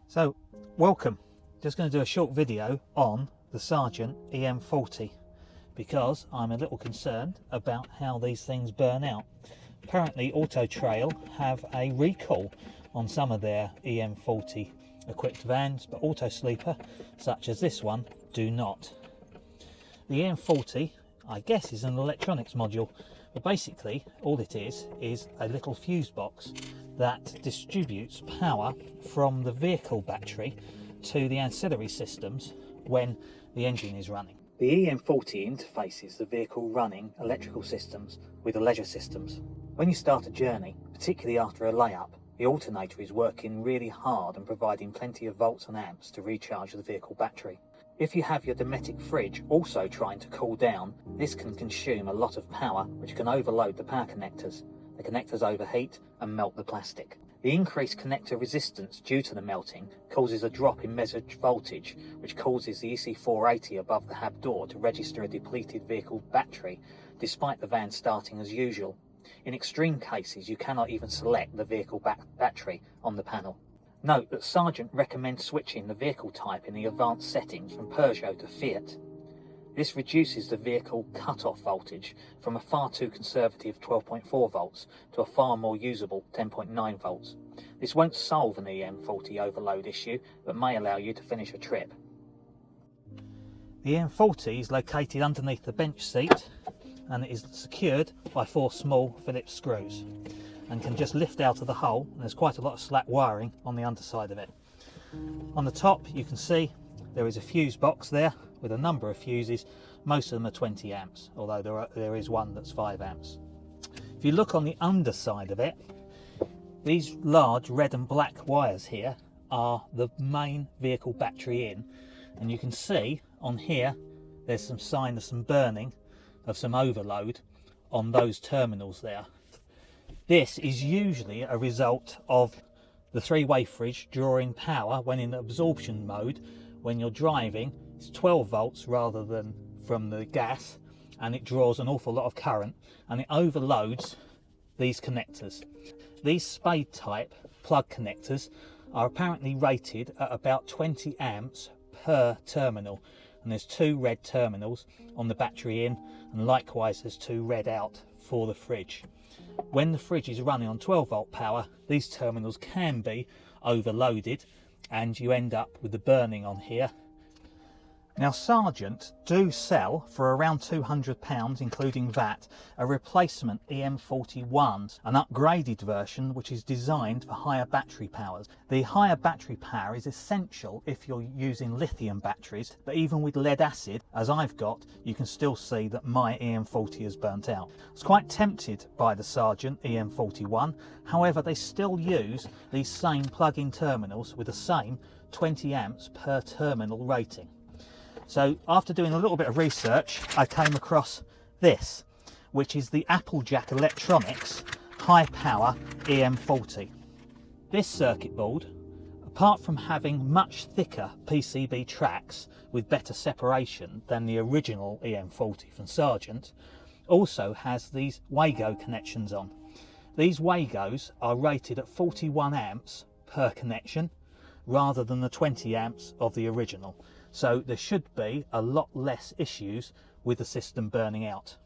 So, welcome. Just going to do a short video on the Sargent EM40 because I'm a little concerned about how these things burn out. Apparently Auto Trail have a recall on some of their EM40 equipped vans, but Auto Sleeper, such as this one, do not. The EM40, I guess, is an electronics module, but basically all it is a little fuse box that distributes power from the vehicle battery to the ancillary systems when the engine is running. The EM40 interfaces the vehicle running electrical systems with the leisure systems. When you start a journey, particularly after a layup, the alternator is working really hard and providing plenty of volts and amps to recharge the vehicle battery. If you have your Dometic fridge also trying to cool down, this can consume a lot of power, which can overload the power connectors. The connectors overheat and melt the plastic. The increased connector resistance due to the melting causes a drop in measured voltage, which causes the EC480 above the hab door to register a depleted vehicle battery, despite the van starting as usual. In extreme cases, you cannot even select the vehicle battery on the panel. Note that Sargent recommends switching the vehicle type in the advanced settings from Peugeot to Fiat. This reduces the vehicle cut-off voltage from a far too conservative 12.4 volts to a far more usable 10.9 volts. This won't solve an EM40 overload issue, but may allow you to finish a trip. The EM40 is located underneath the bench seat and it is secured by 4 small Phillips screws and can just lift out of the hole, and there's quite a lot of slack wiring on the underside of it. On the top you can see there is a fuse box there with a number of fuses. Most of them are 20 amps, although there is one that's 5 amps. If you look on the underside of it, these large red and black wires here are the main vehicle battery in, and you can see on here there's some sign of some burning of some overload on those terminals there. This is usually a result of the 3-way fridge drawing power when in absorption mode. When you're driving, it's 12 volts rather than from the gas, and it draws an awful lot of current and it overloads these connectors. These spade type plug connectors are apparently rated at about 20 amps per terminal, and there's 2 red terminals on the battery in, and likewise there's 2 red out for the fridge. When the fridge is running on 12 volt power, these terminals can be overloaded and you end up with the burning on here. Now Sargent do sell for around £200, including VAT, a replacement EM41, an upgraded version which is designed for higher battery powers. The higher battery power is essential if you're using lithium batteries, but even with lead acid, as I've got, you can still see that my EM40 is burnt out. I was quite tempted by the Sargent EM41, however they still use these same plug-in terminals with the same 20 amps per terminal rating. So after doing a little bit of research, I came across this, which is the Apuljack Electronics high power EM40. This circuit board, apart from having much thicker PCB tracks with better separation than the original EM40 from Sargent, also has these Wago connections on. These Wagos are rated at 41 amps per connection rather than the 20 amps of the original. So there should be a lot less issues with the system burning out.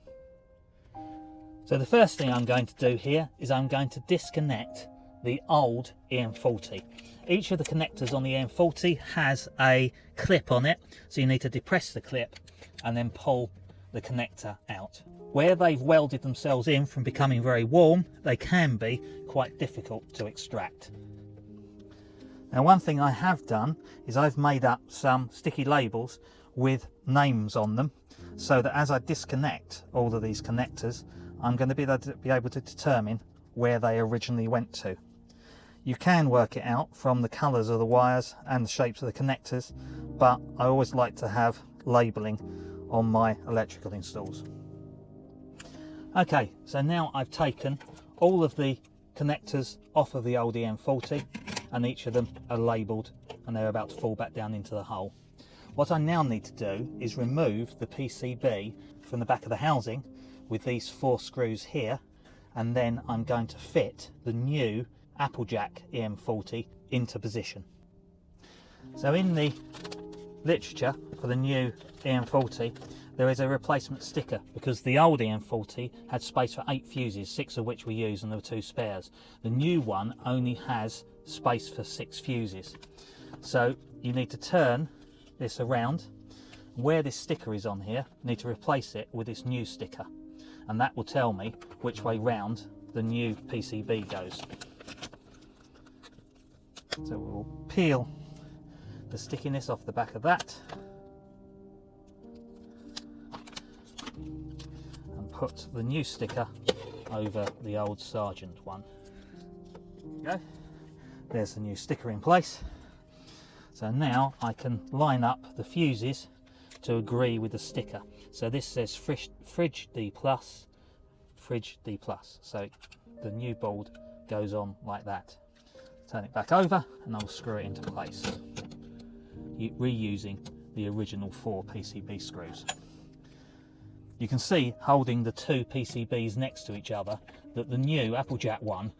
So the first thing I'm going to do here is I'm going to disconnect the old EM40. Each of the connectors on the EM40 has a clip on it, so you need to depress the clip and then pull the connector out. Where they've welded themselves in from becoming very warm, they can be quite difficult to extract. Now one thing I have done is I've made up some sticky labels with names on them, so that as I disconnect all of these connectors, I'm going to be able to determine where they originally went to. You can work it out from the colours of the wires and the shapes of the connectors, but I always like to have labelling on my electrical installs. Okay, so now I've taken all of the connectors off of the old EM40 and each of them are labelled and they're about to fall back down into the hole. What I now need to do is remove the PCB from the back of the housing with these 4 screws here, and then I'm going to fit the new Apuljack EM40 into position. So in the literature for the new EM40 there is a replacement sticker, because the old EM40 had space for 8 fuses, 6 of which were used and there were 2 spares. The new one only has space for 6 fuses. So you need to turn this around. Where this sticker is on here, you need to replace it with this new sticker, and that will tell me which way round the new PCB goes. So we'll peel the stickiness off the back of that and put the new sticker over the old Sargent one. There we go. There's the new sticker in place. So now I can line up the fuses to agree with the sticker. So this says fridge D+, fridge D+. So the new board goes on like that. Turn it back over and I'll screw it into place, reusing the original 4 PCB screws. You can see, holding the 2 PCBs next to each other, that the new Apuljack one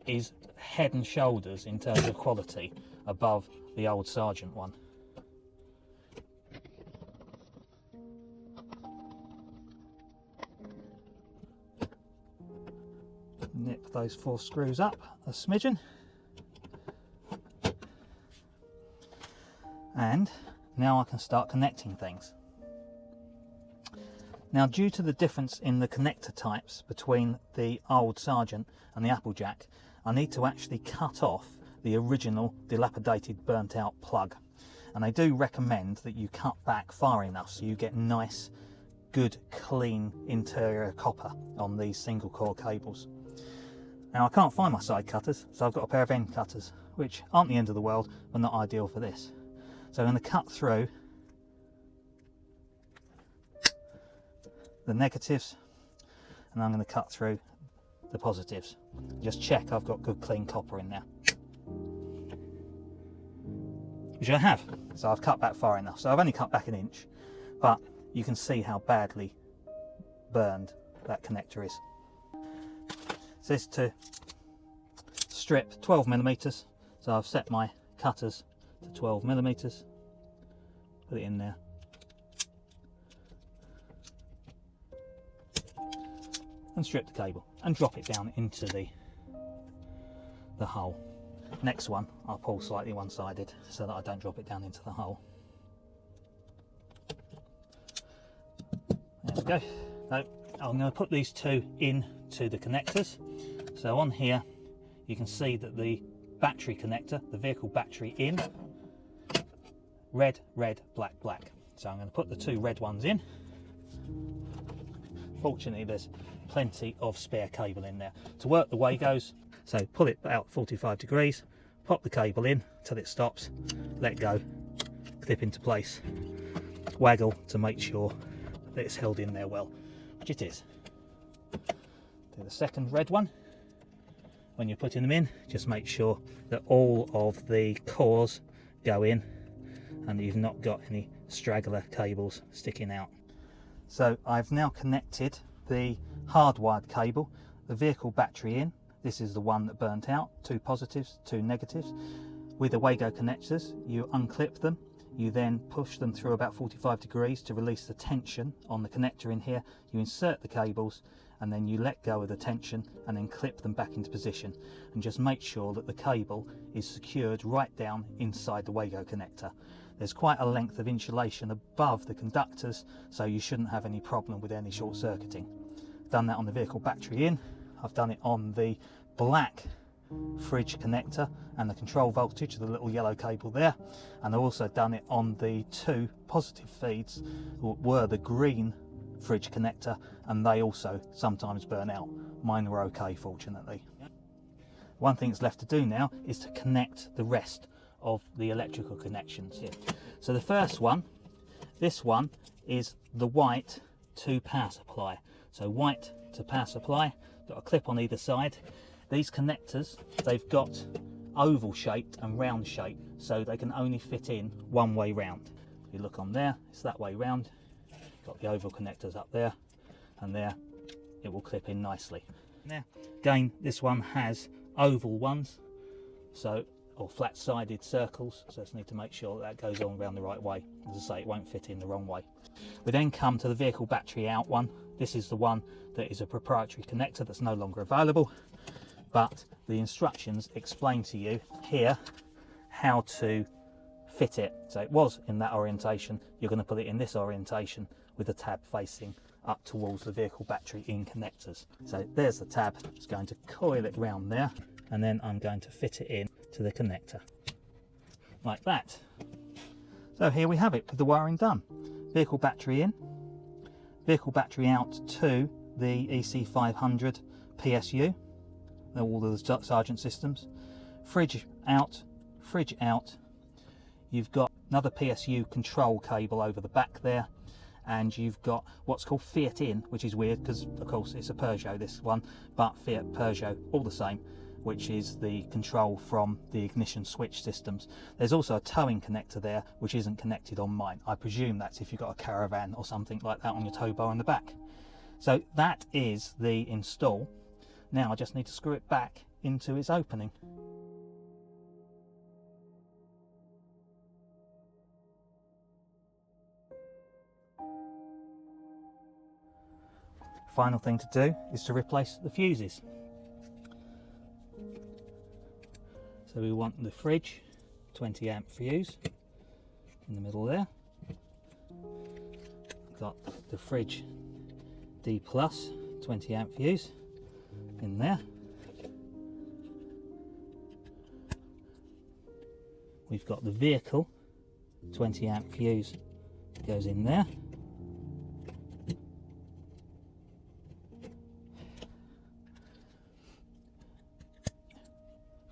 is head and shoulders in terms of quality above the old Sargent one. Nip those 4 screws up a smidgen, and now I can start connecting things. Now, due to the difference in the connector types between the old Sargent and the Apuljack, I need to actually cut off the original dilapidated burnt out plug, and I do recommend that you cut back far enough so you get nice, good, clean interior copper on these single core cables. Now, I can't find my side cutters, so I've got a pair of end cutters, which aren't the end of the world, but not ideal for this. So I'm going to cut through the negatives, and I'm going to cut through the positives. Just check I've got good clean copper in there, which I have. So I've cut back far enough. So I've only cut back an inch, but you can see how badly burned that connector is. So this is to strip 12mm, so I've set my cutters to 12mm, put it in there, and strip the cable and drop it down into the hole. Next one I'll pull slightly one-sided so that I don't drop it down into the hole. There we go. So I'm going to put these 2 into the connectors. So on here you can see that the battery connector, the vehicle battery in, red, red, black, black. So I'm going to put the 2 red ones in. Fortunately there's plenty of spare cable in there to work the Wagos. So pull it out 45 degrees, pop the cable in till it stops, let go, clip into place, waggle to make sure that it's held in there well, which it is. Do the second red one. When you're putting them in, just make sure that all of the cores go in and you've not got any straggler cables sticking out. So I've now connected the hardwired cable, the vehicle battery in. This is the one that burnt out, 2 positives, 2 negatives. With the Wago connectors, you unclip them, you then push them through about 45 degrees to release the tension on the connector in here. You insert the cables and then you let go of the tension and then clip them back into position, and just make sure that the cable is secured right down inside the Wago connector. There's quite a length of insulation above the conductors, so you shouldn't have any problem with any short circuiting. Done that on the vehicle battery in. I've done it on the black fridge connector and the control voltage, the little yellow cable there, and I've also done it on the 2 positive feeds were the green fridge connector, and they also sometimes burn out. Mine were okay, fortunately. One thing that's left to do now is to connect the rest of the electrical connections here. So the first one, this one is the white to power supply. So white to power supply, got a clip on either side. These connectors, they've got oval shaped and round shape, so they can only fit in one way round. If you look on there, it's that way round. Got the oval connectors up there, and there it will clip in nicely. Now again, this one has oval ones so, or flat-sided circles, so I just need to make sure that goes on around the right way. As I say, it won't fit in the wrong way. We then come to the vehicle battery out one. This is the one that is a proprietary connector that's no longer available, but the instructions explain to you here how to fit it. So it was in that orientation, you're going to put it in this orientation with the tab facing up towards the vehicle battery in connectors. So there's the tab, it's going to coil it round there, and then I'm going to fit it in to the connector like that. So here we have it with the wiring done. Vehicle battery in, vehicle battery out to the EC500 PSU, all of the Sargent systems, fridge out, you've got another PSU control cable over the back there, and you've got what's called Fiat in, which is weird because of course it's a Peugeot this one, but Fiat, Peugeot, all the same, which is the control from the ignition switch systems. There's also a towing connector there which isn't connected on mine. I presume that's if you've got a caravan or something like that on your tow bar in the back. So that is the install. Now I just need to screw it back into its opening. Final thing to do is to replace the fuses. So we want the fridge 20 amp fuse in the middle there. Got the fridge D plus 20 amp fuse in there. We've got the vehicle 20 amp fuse goes in there.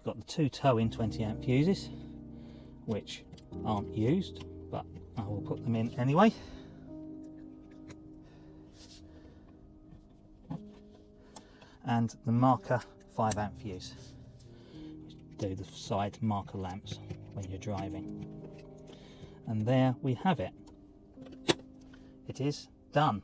Got the two tow-in 20 amp fuses which aren't used, but I will put them in anyway. And the marker 5 amp fuse. Do the side marker lamps when you're driving. And there we have it. It is done.